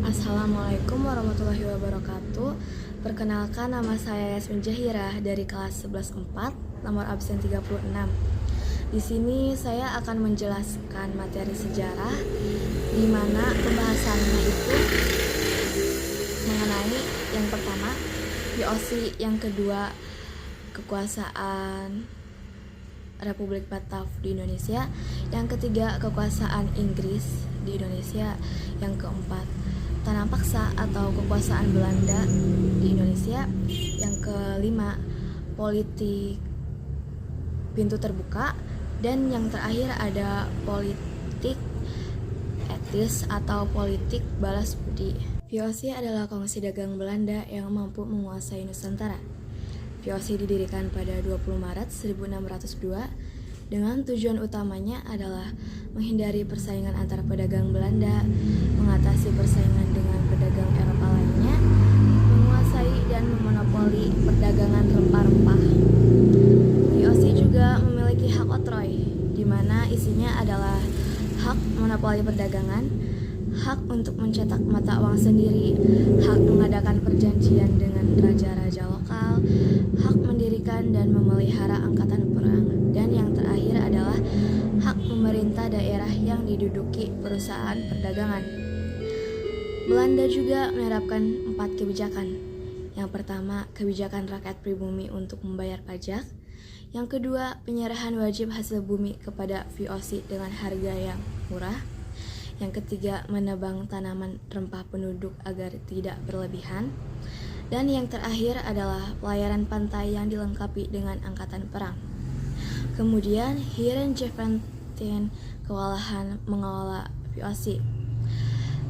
Assalamualaikum warahmatullahi wabarakatuh. Perkenalkan, nama saya Yasmin Jahirah dari kelas 11-4, nomor absen 36. Di sini saya akan menjelaskan materi sejarah di mana pembahasannya itu mengenai yang pertama VOC, yang kedua kekuasaan Republik Batav di Indonesia, yang ketiga kekuasaan Inggris di Indonesia, yang keempat tanah paksa atau kekuasaan Belanda di Indonesia, yang kelima politik pintu terbuka, dan yang terakhir ada politik etis atau politik balas budi. VOC adalah kongsi dagang Belanda yang mampu menguasai Nusantara. VOC didirikan pada 20 Maret 1602 dengan tujuan utamanya adalah menghindari persaingan antar pedagang Belanda, mengatasi persaingan dengan pedagang Eropa lainnya, menguasai dan memonopoli perdagangan rempah-rempah. VOC juga memiliki hak oktroy, di mana isinya adalah hak monopoli perdagangan, hak untuk mencetak mata uang sendiri, hak mengadakan perjanjian dengan raja-raja lokal, hak mendirikan dan memelihara angkatan perang, dan yang terakhir adalah hak memerintah daerah yang diduduki perusahaan perdagangan. Belanda juga menerapkan 4 kebijakan. Yang pertama, kebijakan rakyat pribumi untuk membayar pajak. Yang kedua, penyerahan wajib hasil bumi kepada VOC dengan harga yang murah. Yang ketiga, menebang tanaman rempah penduduk agar tidak berlebihan. Dan yang terakhir adalah pelayaran pantai yang dilengkapi dengan angkatan perang. Kemudian, Heeren-Jevanten kewalahan mengelola VOC,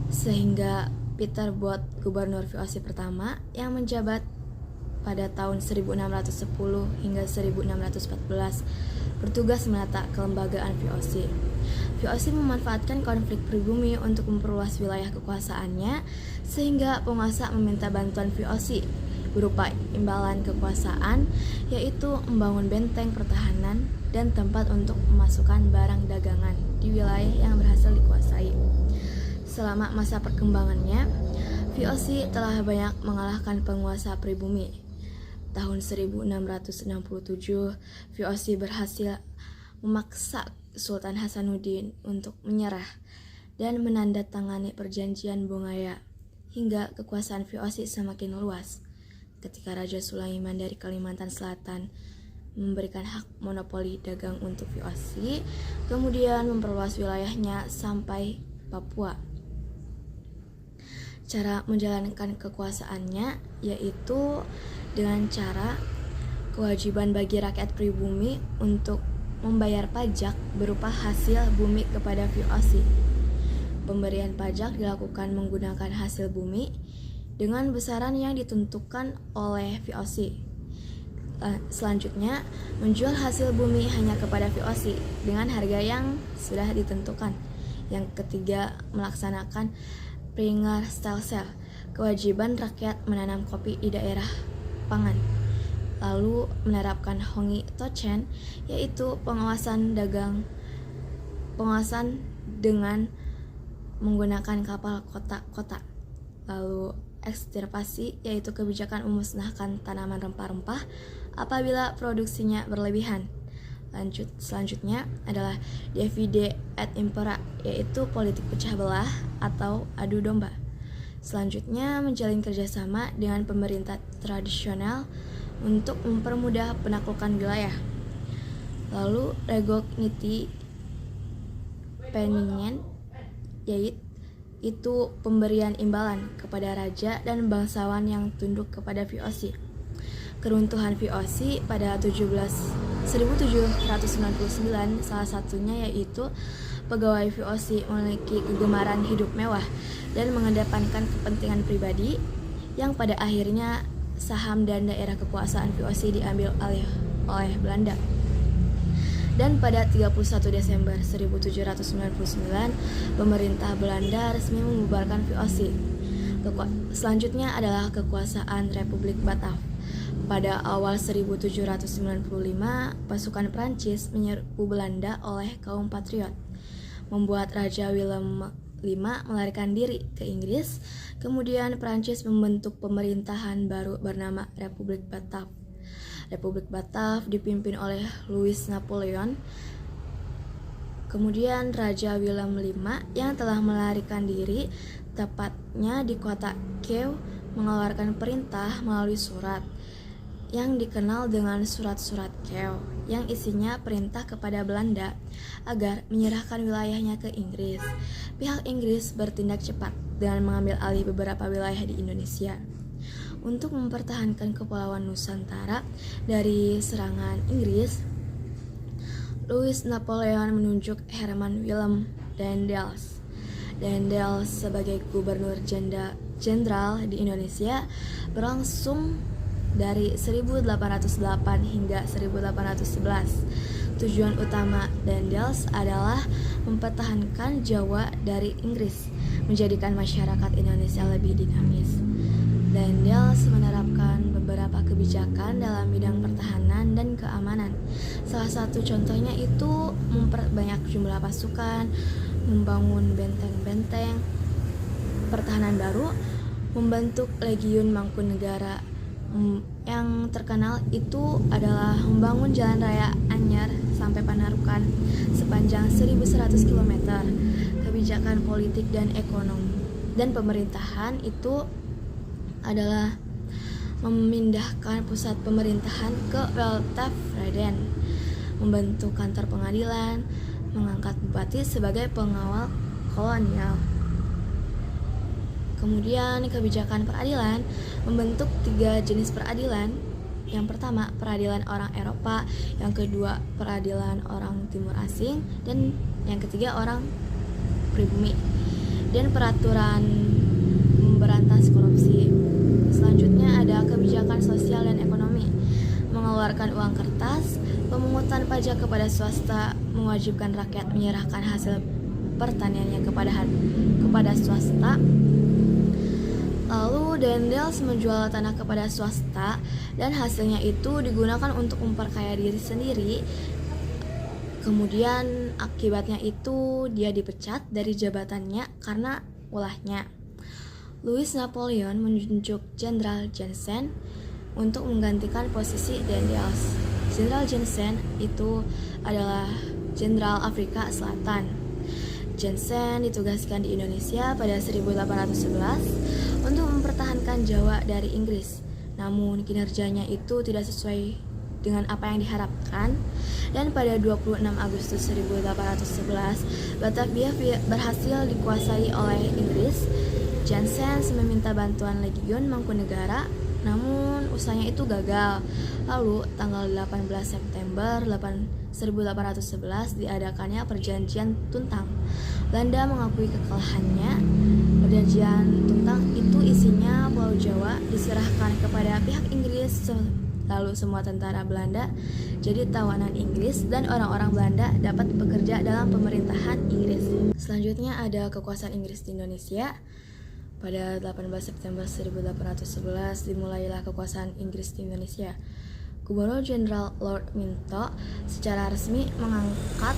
sehingga Peter Both, gubernur VOC pertama yang menjabat pada tahun 1610 hingga 1614, bertugas menata kelembagaan VOC. VOC memanfaatkan konflik pribumi untuk memperluas wilayah kekuasaannya, sehingga penguasa meminta bantuan VOC berupa imbalan kekuasaan, yaitu membangun benteng pertahanan dan tempat untuk memasukkan barang dagangan di wilayah yang berhasil dikuasai. Selama masa perkembangannya, VOC telah banyak mengalahkan penguasa pribumi. Tahun 1667, VOC berhasil memaksa Sultan Hasanuddin untuk menyerah dan menandatangani perjanjian Bongaya, hingga kekuasaan VOC semakin luas ketika Raja Sulaiman dari Kalimantan Selatan memberikan hak monopoli dagang untuk VOC, kemudian memperluas wilayahnya sampai Papua. Cara menjalankan kekuasaannya yaitu dengan cara kewajiban bagi rakyat pribumi untuk membayar pajak berupa hasil bumi kepada VOC. Pemberian pajak dilakukan menggunakan hasil bumi dengan besaran yang ditentukan oleh VOC. Selanjutnya, menjual hasil bumi hanya kepada VOC dengan harga yang sudah ditentukan. Yang ketiga, melaksanakan Pringerstelsel, kewajiban rakyat menanam kopi di daerah pangan. Lalu menerapkan Hongi Tochen, yaitu pengawasan dengan menggunakan kapal kota-kota. Lalu ekstirpasi, yaitu kebijakan memusnahkan tanaman rempah-rempah apabila produksinya berlebihan. Selanjutnya adalah divide et impera, yaitu politik pecah belah atau adu domba. Selanjutnya menjalin kerjasama dengan pemerintah tradisional untuk mempermudah penaklukan wilayah. Lalu regogniti peningen, yaitu pemberian imbalan kepada raja dan bangsawan yang tunduk kepada VOC. Keruntuhan VOC pada 1799, salah satunya yaitu pegawai VOC memiliki kegemaran hidup mewah dan mengedepankan kepentingan pribadi, yang pada akhirnya saham dan daerah kekuasaan VOC diambil oleh Belanda. Dan pada 31 Desember 1799, pemerintah Belanda resmi membubarkan VOC. Selanjutnya adalah kekuasaan Republik Batav. Pada awal 1795, pasukan Prancis menyerbu Belanda oleh kaum patriot, membuat Raja Willem melarikan diri ke Inggris. Kemudian Prancis membentuk pemerintahan baru bernama Republik Batav. Republik Batav dipimpin oleh Louis Napoleon. Kemudian Raja Willem V yang telah melarikan diri, tepatnya di kota Kiev, mengeluarkan perintah melalui surat yang dikenal dengan Surat-Surat Kiev, yang isinya perintah kepada Belanda agar menyerahkan wilayahnya ke Inggris. Pihak Inggris bertindak cepat dengan mengambil alih beberapa wilayah di Indonesia untuk mempertahankan Kepulauan Nusantara dari serangan Inggris. Louis Napoleon menunjuk Herman Willem Daendels sebagai gubernur jenderal di Indonesia berlangsung dari 1808 hingga 1811. Tujuan utama Daendels adalah mempertahankan Jawa dari Inggris, menjadikan masyarakat Indonesia lebih dinamis. Daendels menerapkan beberapa kebijakan dalam bidang pertahanan dan keamanan. Salah satu contohnya itu memperbanyak jumlah pasukan, membangun benteng-benteng pertahanan baru, membentuk Legiun Mangkunegara. Yang terkenal itu adalah membangun jalan raya Anyar sampai Panarukan sepanjang 1100 km. Kebijakan politik dan ekonomi dan pemerintahan itu adalah memindahkan pusat pemerintahan ke Weltevreden, membentuk kantor pengadilan, mengangkat bupati sebagai pengawal kolonial. Kemudian kebijakan peradilan, membentuk 3 jenis peradilan. Yang pertama, peradilan orang Eropa, yang kedua, peradilan orang Timur Asing, dan yang ketiga, orang pribumi. Dan peraturan memberantas korupsi. Selanjutnya ada kebijakan sosial dan ekonomi, mengeluarkan uang kertas, pemungutan pajak kepada swasta, mewajibkan rakyat menyerahkan hasil pertaniannya kepada swasta. Lalu Daendels menjual tanah kepada swasta dan hasilnya itu digunakan untuk memperkaya diri sendiri. Kemudian akibatnya itu dia dipecat dari jabatannya karena ulahnya. Louis Napoleon menunjuk Jenderal Jansen untuk menggantikan posisi Daendels. Jenderal Jansen itu adalah Jenderal Afrika Selatan. Jansen ditugaskan di Indonesia pada 1811 untuk mempertahankan Jawa dari Inggris. Namun kinerjanya itu tidak sesuai dengan apa yang diharapkan, dan pada 26 Agustus 1811 Batavia berhasil dikuasai oleh Inggris. Jansen meminta bantuan Legiun Mangkunegara, namun usahanya itu gagal. Lalu tanggal 18 September 1811 diadakannya Perjanjian Tuntang. Belanda mengakui kekalahannya. Perjanjian Tuntang itu isinya Pulau Jawa diserahkan kepada pihak Inggris, lalu semua tentara Belanda jadi tawanan Inggris dan orang-orang Belanda dapat bekerja dalam pemerintahan Inggris. Selanjutnya ada kekuasaan Inggris di Indonesia. Pada 18 September 1811 dimulailah kekuasaan Inggris di Indonesia. Gubernur Jenderal Lord Minto secara resmi mengangkat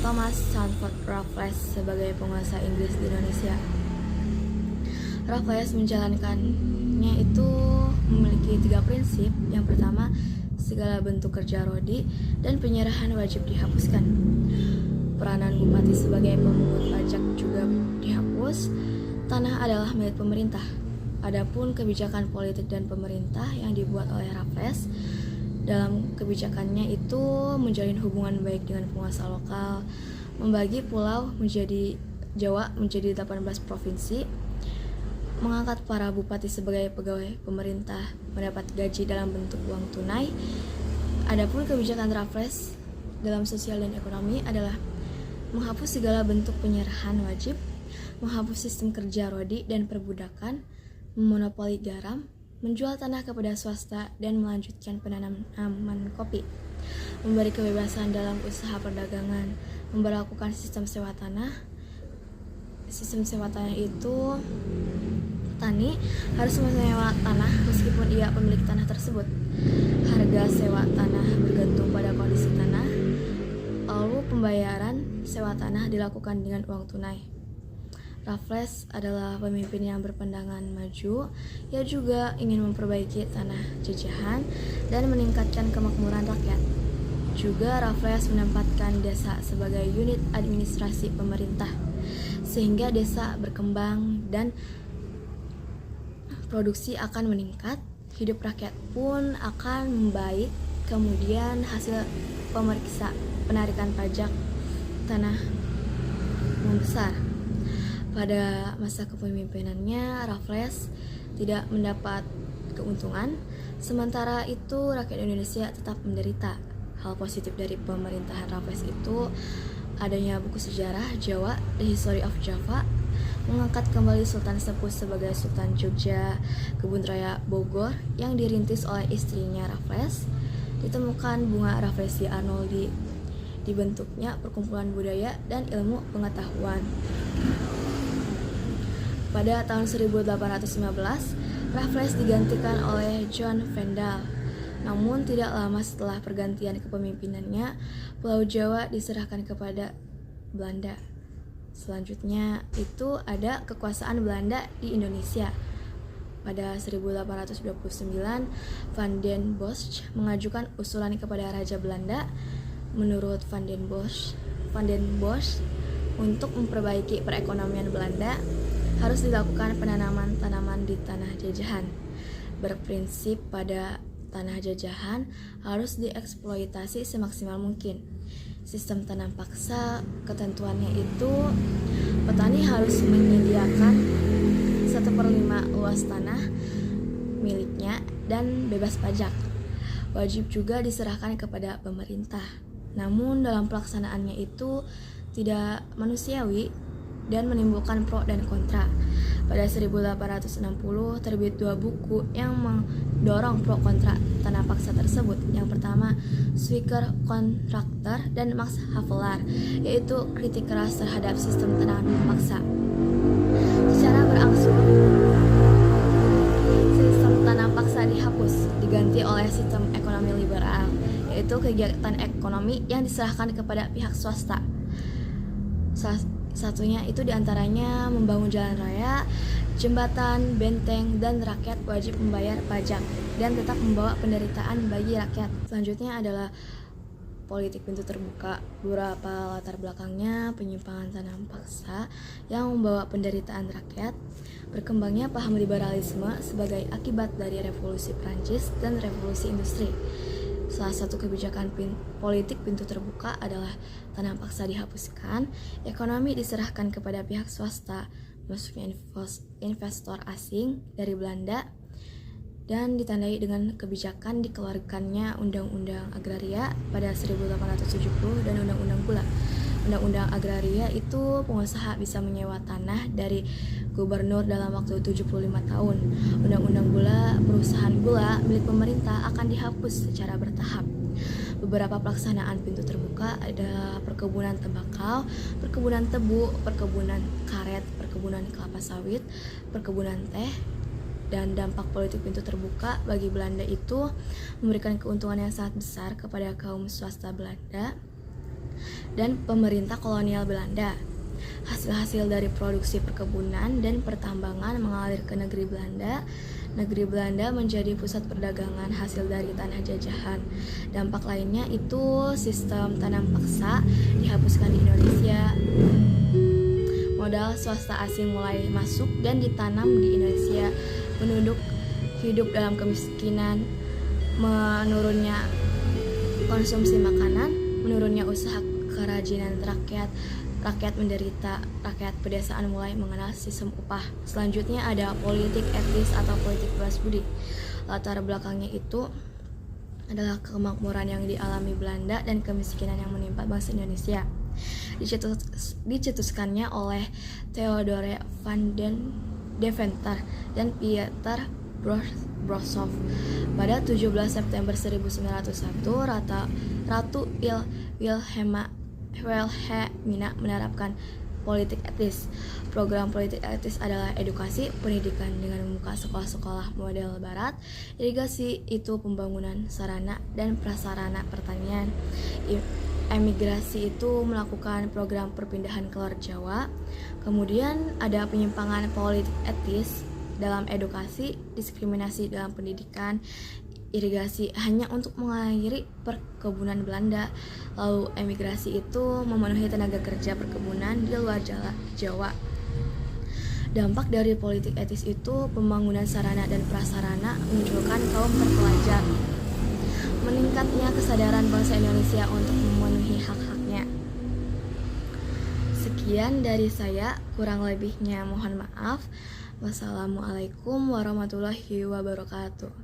Thomas Sandford Raffles sebagai penguasa Inggris di Indonesia. Raffles menjalankannya itu memiliki 3 prinsip. Yang pertama, segala bentuk kerja rodi dan penyerahan wajib dihapuskan. Peranan bupati sebagai pemungut pajak juga dihapus. Tanah adalah milik pemerintah. Adapun kebijakan politik dan pemerintah yang dibuat oleh Raffles, dalam kebijakannya itu menjalin hubungan baik dengan penguasa lokal, membagi pulau menjadi Jawa menjadi 18 provinsi, mengangkat para bupati sebagai pegawai pemerintah, mendapat gaji dalam bentuk uang tunai. Adapun kebijakan Raffles dalam sosial dan ekonomi adalah menghapus segala bentuk penyerahan wajib, menghapus sistem kerja rodi dan perbudakan, memonopoli garam, menjual tanah kepada swasta, dan melanjutkan penanaman kopi, memberi kebebasan dalam usaha perdagangan, memberlakukan sistem sewa tanah. Sistem sewa tanah itu petani harus menyewa tanah meskipun ia pemilik tanah tersebut. Harga sewa tanah bergantung pada kondisi tanah. Lalu pembayaran sewa tanah dilakukan dengan uang tunai. Raffles adalah pemimpin yang berpandangan maju. Ia juga ingin memperbaiki tanah jajahan dan meningkatkan kemakmuran rakyat. Juga Raffles menempatkan desa sebagai unit administrasi pemerintah, sehingga desa berkembang dan produksi akan meningkat, hidup rakyat pun akan membaik. Kemudian hasil penarikan pajak tanah membesar. Pada masa kepemimpinannya, Raffles tidak mendapat keuntungan, sementara itu rakyat Indonesia tetap menderita. Hal positif dari pemerintahan Raffles itu adanya buku sejarah Jawa, The History of Java, mengangkat kembali Sultan Sepuh sebagai Sultan Jogja, Kebun Raya Bogor yang dirintis oleh istrinya Raffles, ditemukan bunga Rafflesia Arnoldi, dibentuknya perkumpulan budaya dan ilmu pengetahuan. Pada tahun 1815, Raffles digantikan oleh John Vendel. Namun tidak lama setelah pergantian kepemimpinannya, Pulau Jawa diserahkan kepada Belanda. Selanjutnya itu ada kekuasaan Belanda di Indonesia. Pada 1829, Van den Bosch mengajukan usulan kepada Raja Belanda. Menurut Van den Bosch, untuk memperbaiki perekonomian Belanda harus dilakukan penanaman tanaman di tanah jajahan. Berprinsip pada tanah jajahan harus dieksploitasi semaksimal mungkin. Sistem tanam paksa, ketentuannya itu petani harus menyediakan 1/5 luas tanah miliknya dan bebas pajak. Wajib juga diserahkan kepada pemerintah. Namun dalam pelaksanaannya itu tidak manusiawi dan menimbulkan pro dan kontra. Pada 1860 terbit 2 buku yang mendorong pro kontra tanah paksa tersebut. Yang pertama, Zwicker Contractor dan Max Havelaar, yaitu kritik keras terhadap sistem tanah paksa. Secara berangsur, sistem tanah paksa dihapus, diganti oleh sistem ekonomi liberal, yaitu kegiatan ekonomi yang diserahkan kepada pihak swasta. Satunya itu diantaranya membangun jalan raya, jembatan, benteng, dan rakyat wajib membayar pajak dan tetap membawa penderitaan bagi rakyat. Selanjutnya adalah politik pintu terbuka. Beberapa latar belakangnya penyimpangan tanah paksa yang membawa penderitaan rakyat, berkembangnya paham liberalisme sebagai akibat dari revolusi Prancis dan revolusi industri. Salah satu kebijakan politik pintu terbuka adalah tanah paksa dihapuskan, ekonomi diserahkan kepada pihak swasta, masuknya investor asing dari Belanda, dan ditandai dengan kebijakan dikeluarkannya Undang-Undang Agraria pada 1870 dan Undang-Undang Gula. Undang-Undang Agraria itu pengusaha bisa menyewa tanah dari gubernur dalam waktu 75 tahun. Undang-Undang Gula, perusahaan gula milik pemerintah akan dihapus secara bertahap. Beberapa pelaksanaan pintu terbuka ada perkebunan tembakau, perkebunan tebu, perkebunan karet, perkebunan kelapa sawit, perkebunan teh. Dan dampak politik pintu terbuka bagi Belanda itu memberikan keuntungan yang sangat besar kepada kaum swasta Belanda dan pemerintah kolonial Belanda. Hasil-hasil dari produksi perkebunan dan pertambangan mengalir ke negeri Belanda. Negeri Belanda menjadi pusat perdagangan hasil dari tanah jajahan. Dampak lainnya itu sistem tanam paksa dihapuskan di Indonesia. Modal swasta asing mulai masuk dan ditanam di Indonesia. Penduduk hidup dalam kemiskinan, menurunnya konsumsi makanan, menurunnya usaha kerajinan rakyat menderita, rakyat pedesaan mulai mengenal sistem upah. Selanjutnya ada politik etis atau politik balas budi. Latar belakangnya itu adalah kemakmuran yang dialami Belanda dan kemiskinan yang menimpa bangsa Indonesia. Dicetuskannya oleh Theodore van den Deventer dan Pieter Broshoff. Pada 17 September 1901, Ratu Wilhelmina menerapkan politik etis. Program politik etis adalah edukasi, pendidikan dengan membuka sekolah-sekolah model barat, irigasi itu pembangunan sarana dan prasarana pertanian, emigrasi itu melakukan program perpindahan ke luar Jawa. Kemudian ada penyimpangan politik etis dalam edukasi, diskriminasi dalam pendidikan, irigasi hanya untuk mengakhiri perkebunan Belanda. Lalu emigrasi itu memenuhi tenaga kerja perkebunan di luar Jawa. Dampak dari politik etis itu pembangunan sarana dan prasarana memunculkan kaum terpelajar, meningkatnya kesadaran bangsa Indonesia untuk memenuhi hak-haknya. Sekian dari saya, kurang lebihnya mohon maaf. Wassalamualaikum warahmatullahi wabarakatuh.